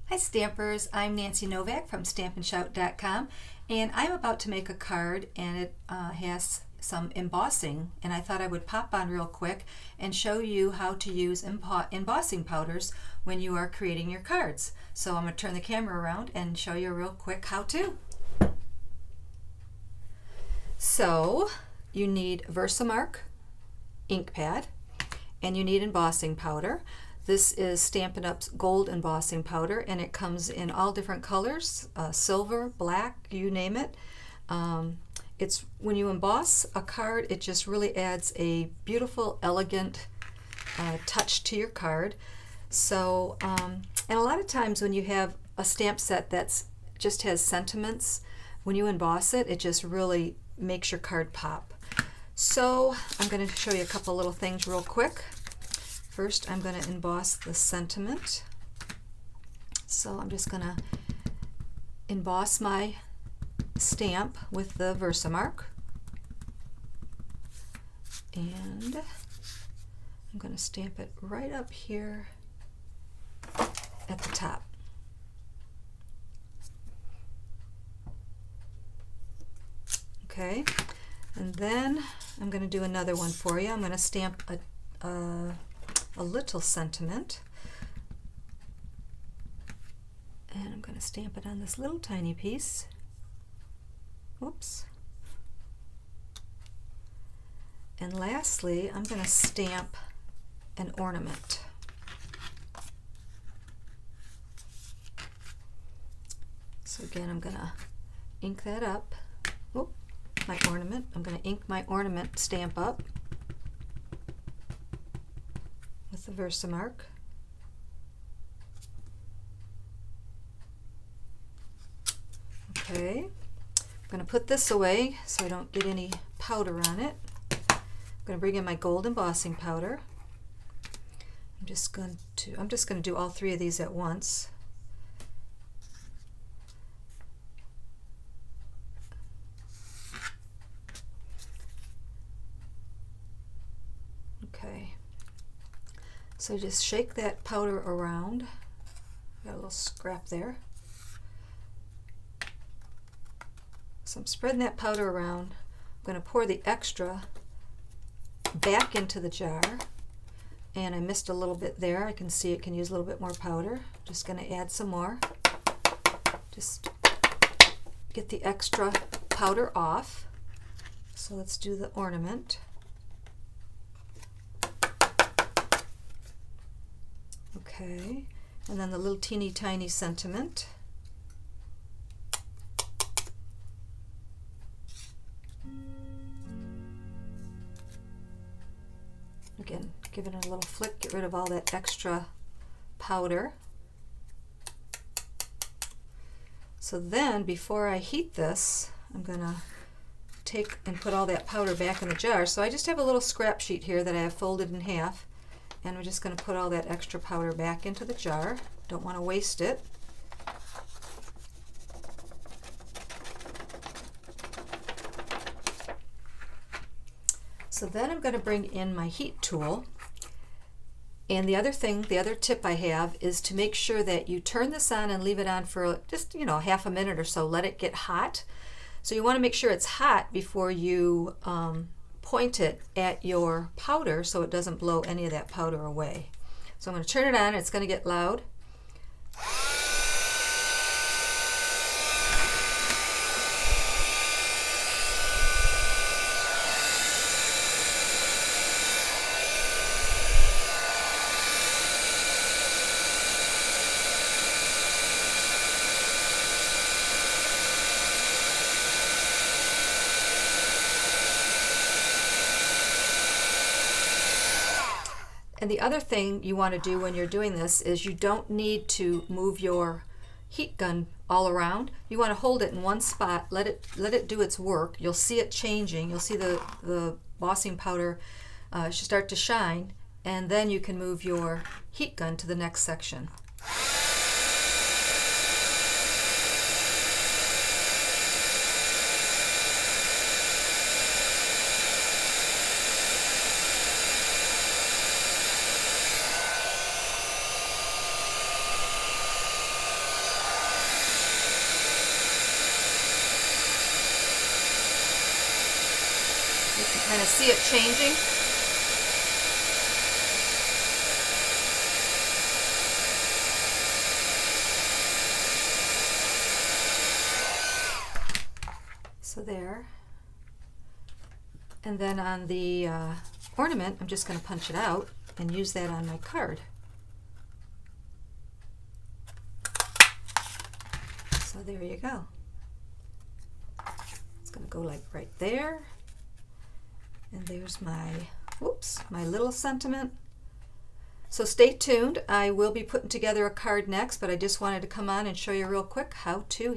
Hi Stampers, I'm Nancy Novak from StampandShout.com, and I'm about to make a card, and it has some embossing, and I thought I would pop on real quick and show you how to use embossing powders when you are creating your cards. So I'm going to turn the camera around and show you a real quick how-to. So you need Versamark ink pad, and you need embossing powder. This is Stampin' Up's gold embossing powder, and it comes in all different colors, silver, black, you name it. It's when you emboss a card, it just really adds a beautiful, elegant touch to your card. So, and a lot of times when you have a stamp set that's just has sentiments, when you emboss it, it just really makes your card pop. So I'm going to show you a couple little things real quick. First, I'm going to emboss the sentiment. So I'm just going to emboss my stamp with the Versamark. And I'm going to stamp it right up here at the top. Okay, and then I'm going to do another one for you. I'm going to stamp a little sentiment, and I'm going to stamp it on this little tiny piece. Whoops. And lastly, I'm going to stamp an ornament. So again, I'm going to ink that up. Oop, my ornament. I'm going to ink my ornament stamp up with the Versamark. Okay, I'm going to put this away so I don't get any powder on it. I'm going to bring in my gold embossing powder. I'm just going to do all three of these at once. Okay. So just shake that powder around. Got a little scrap there. So I'm spreading that powder around. I'm going to pour the extra back into the jar. And I missed a little bit there. I can see it can use a little bit more powder. Just going to add some more. Just get the extra powder off. So let's do the ornament. Okay, and then the little teeny tiny sentiment. Again, give it a little flick, get rid of all that extra powder. So then, before I heat this, I'm going to take and put all that powder back in the jar. So I just have a little scrap sheet here that I have folded in half. And we're just going to put all that extra powder back into the jar. Don't want to waste it. So then I'm going to bring in my heat tool. And the other tip I have is to make sure that you turn this on and leave it on for just, half a minute or so. Let it get hot. So you want to make sure it's hot before you point it at your powder so it doesn't blow any of that powder away. So I'm going to turn it on. It's going to get loud. And the other thing you want to do when you're doing this is you don't need to move your heat gun all around. You want to hold it in one spot, let it do its work. You'll see it changing. You'll see the embossing powder should start to shine, and then you can move your heat gun to the next section. Kind of see it changing. So there. And then on the ornament, I'm just going to punch it out and use that on my card. So there you go. It's going to go like right there. And there's my, whoops, my little sentiment. So stay tuned. I will be putting together a card next, but I just wanted to come on and show you real quick how to